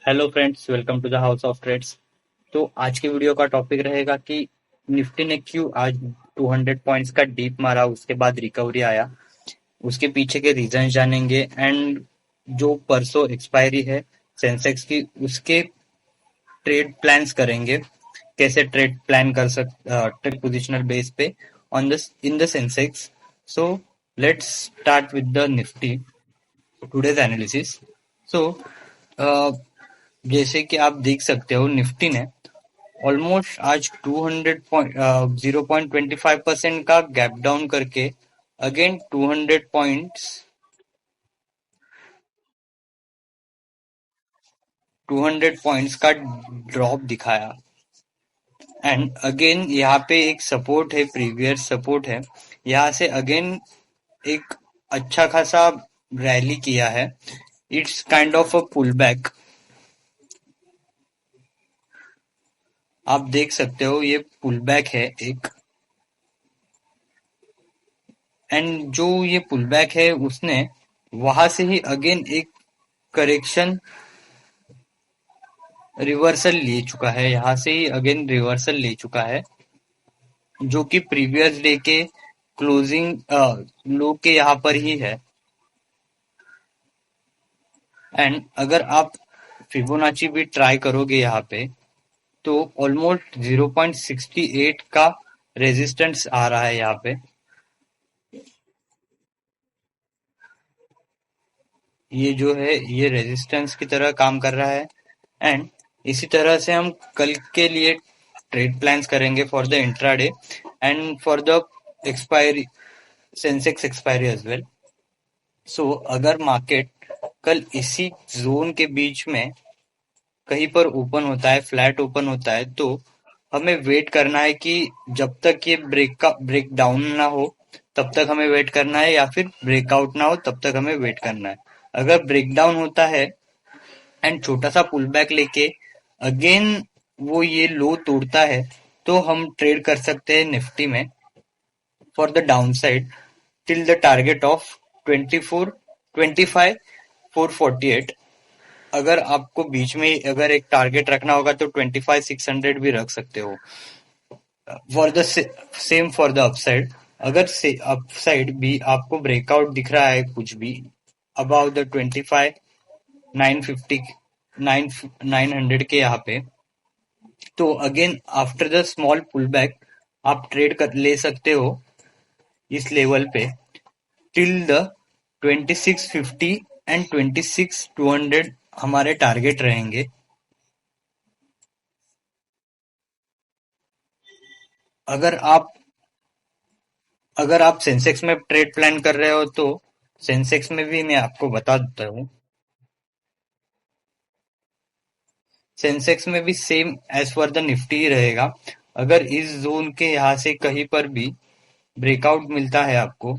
Hello friends, welcome to the house of trades. तो आज की वीडियो का टॉपिक रहेगा कि निफ्टी ने क्यों आज 200 पॉइंट्स का डीप मारा, उसके बाद रिकवरी आया, उसके पीछे के रीजन जानेंगे। एंड जो परसों एक्सपायरी है सेंसेक्स की, उसके ट्रेड प्लान्स करेंगे। कैसे ट्रेड प्लान कर ट्रेड पोजिशनल बेस पे on the in the Sensex. So let's start with the Nifty today's analysis. सो जैसे कि आप देख सकते हो, निफ्टी ने ऑलमोस्ट आज 200 पॉइंट 0.25% का गैप डाउन करके अगेन 200 पॉइंट्स का ड्रॉप दिखाया। एंड अगेन यहाँ पे एक सपोर्ट है, प्रीवियस सपोर्ट है, यहाँ से अगेन एक अच्छा खासा रैली किया है। It's kind of a pull back. आप देख सकते हो ये पुल बैक है एक। एंड जो ये पुल बैक है उसने वहां से ही अगेन एक करेक्शन रिवर्सल ले चुका है, यहाँ से ही अगेन रिवर्सल ले चुका है, जो कि प्रीवियस डे के क्लोजिंग लो के यहाँ पर ही है। एंड अगर आप फिबोनाची भी ट्राई करोगे यहाँ पे, तो ऑलमोस्ट 0.68 का रेजिस्टेंस आ रहा है यहाँ पे। ये जो है ये रेजिस्टेंस की तरह काम कर रहा है। एंड इसी तरह से हम कल के लिए ट्रेड प्लान्स करेंगे for the intraday and for the expiry, Sensex expiry as well. So अगर मार्केट कल इसी जोन के बीच में कहीं पर ओपन होता है, फ्लैट ओपन होता है, तो हमें वेट करना है कि जब तक ये ब्रेक डाउन ना हो तब तक हमें वेट करना है, या फिर ब्रेकआउट ना हो तब तक हमें वेट करना है। अगर ब्रेक डाउन होता है एंड छोटा सा पुल बैक लेके अगेन वो ये लो तोड़ता है, तो हम ट्रेड कर सकते हैं निफ्टी में for the down side till the target of 25,448। अगर आपको बीच में अगर एक टारगेट रखना होगा तो 25,600 भी रख सकते हो for the same for the upside. अगर से अपसाइड भी आपको ब्रेकआउट दिख रहा है कुछ भी अबाउ द 25,950 900 के यहाँ पे, तो again after the small pull back आप ट्रेड कर ले सकते हो इस लेवल पे टिल द 2650 एंड 26,200 हमारे टारगेट रहेंगे। अगर आप अगर आप सेंसेक्स में ट्रेड प्लान कर रहे हो, तो सेंसेक्स में भी मैं आपको बता देता हूँ। सेंसेक्स में भी same as per the Nifty ही रहेगा। अगर इस जोन के यहाँ से कहीं पर भी ब्रेकआउट मिलता है आपको,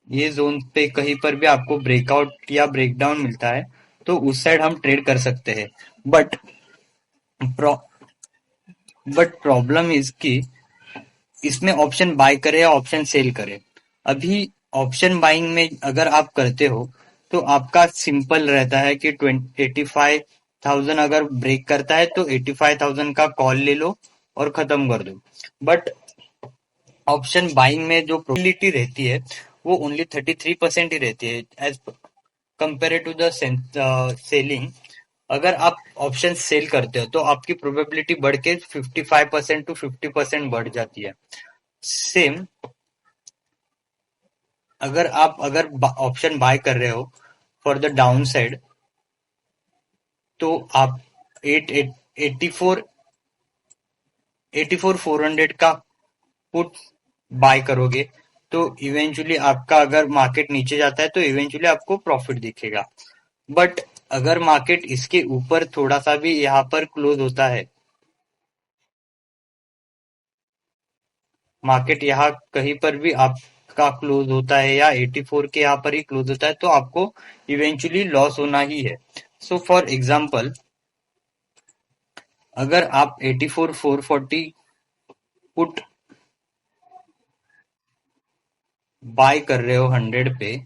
ये जोन पे कहीं पर भी आपको ब्रेकआउट या ब्रेकडाउन मिलता है, तो उस साइड हम ट्रेड कर सकते हैं। But pro, but problem is कि इसमें ऑप्शन बाय करे या ऑप्शन सेल करे। अभी ऑप्शन बाइंग में अगर आप करते हो तो आपका सिंपल रहता है कि 85,000 अगर ब्रेक करता है तो 85,000 का कॉल ले लो और खत्म कर दो। बट ऑप्शन बाइंग में जो प्रोबेबिलिटी रहती है वो ओनली 33% ही रहती है as compare to the selling. अगर आप ऑप्शन सेल करते हो तो आपकी प्रोबेबिलिटी बढ़ के 55% टू 50% बढ़ जाती है। सेम अगर ऑप्शन बाय कर रहे हो फॉर द डाउन साइड, तो आप एट एट 84,400 का पुट बाय करोगे, तो इवेंचुअली आपका अगर मार्केट नीचे जाता है तो इवेंचुअली आपको प्रॉफिट दिखेगा। बट अगर मार्केट इसके ऊपर थोड़ा सा भी यहाँ पर क्लोज होता है, मार्केट यहाँ कहीं पर भी आपका क्लोज होता है या 84 के यहाँ पर ही क्लोज होता है, तो आपको इवेंचुअली लॉस होना ही है। सो फॉर एग्जाम्पल, अगर आप 84,440 पुट बाय कर रहे हो 100 पे,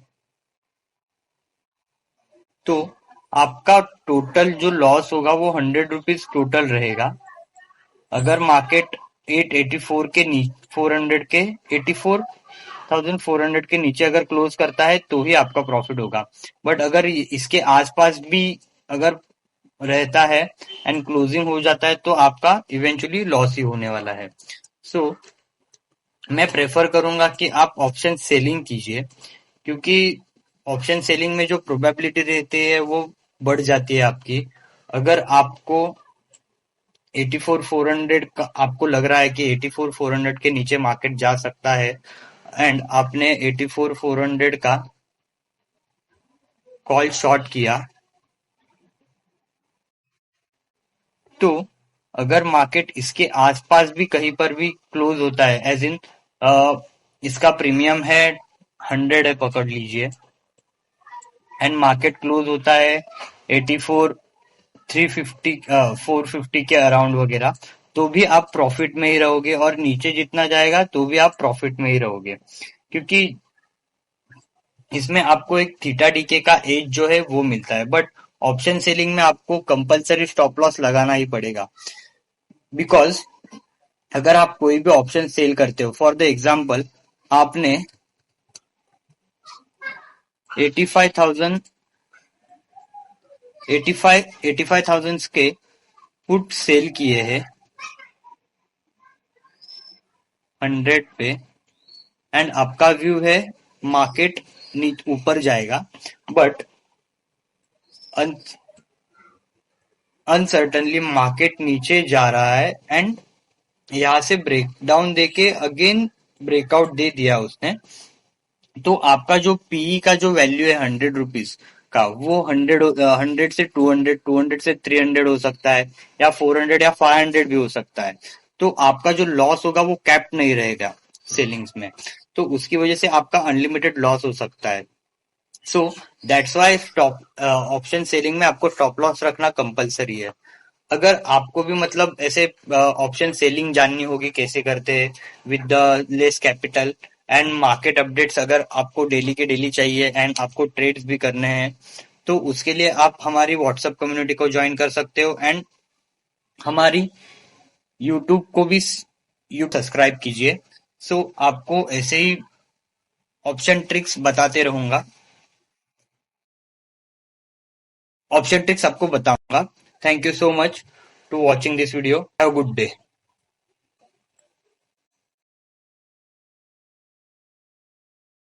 तो आपका टोटल जो लॉस होगा वो 100 रुपीज टोटल रहेगा। अगर मार्केट 884 के 400 के 84,400 के नीचे अगर क्लोज करता है तो ही आपका प्रॉफिट होगा। बट अगर इसके आसपास भी अगर रहता है एंड क्लोजिंग हो जाता है तो आपका इवेंचुअली लॉस ही होने वाला है। सो मैं प्रेफर करूंगा कि आप ऑप्शन सेलिंग कीजिए, क्योंकि ऑप्शन सेलिंग में जो प्रोबेबिलिटी रहती है वो बढ़ जाती है आपकी। अगर आपको 84,400 का आपको लग रहा है कि 84,400 के नीचे मार्केट जा सकता है एंड आपने 84,400 का कॉल शॉर्ट किया, तो अगर मार्केट इसके आसपास भी कहीं पर भी क्लोज होता है, एज इन इसका प्रीमियम है 100 है पकड़ लीजिए, एंड मार्केट क्लोज होता है 84 350 450 के अराउंड वगैरह, तो भी आप प्रॉफिट में ही रहोगे, और नीचे जितना जाएगा तो भी आप प्रॉफिट में ही रहोगे, क्योंकि इसमें आपको एक थीटा डीके का एज जो है वो मिलता है। बट ऑप्शन सेलिंग में आपको कंपलसरी स्टॉप लॉस लगाना ही पड़ेगा, बिकॉज अगर आप कोई भी ऑप्शन सेल करते हो, फॉर द एग्जाम्पल आपने 85,000 85,000 के पुट सेल किए हैं 100 पे, एंड आपका व्यू है मार्केट ऊपर जाएगा, बट अनसर्टनली मार्केट नीचे जा रहा है, एंड यहाँ से ब्रेक डाउन देके अगेन ब्रेकआउट दे दिया उसने, तो आपका जो पीई का जो वैल्यू है 100 रुपीज का, वो 100 से 200, 200 से 300 हो सकता है, या 400 या 500 भी हो सकता है। तो आपका जो लॉस होगा वो कैप नहीं रहेगा सेलिंग्स में, तो उसकी वजह से आपका अनलिमिटेड लॉस हो सकता है। So that's why stop option selling में आपको स्टॉप लॉस रखना कंपलसरी है। अगर आपको भी मतलब ऐसे ऑप्शन सेलिंग जाननी होगी कैसे करते हैं with the less capital and market updates, अगर आपको डेली के डेली चाहिए एंड आपको ट्रेड्स भी करने हैं, तो उसके लिए आप हमारी व्हाट्सएप कम्युनिटी को ज्वाइन कर सकते हो, एंड हमारी यूट्यूब को भी सब्सक्राइब कीजिए। सो आपको ऐसे ही ऑप्शन ट्रिक्स बताते रहूंगा, ऑप्शन ट्रिक्स आपको बताऊंगा। Thank you so much to watching this video. Have a good day.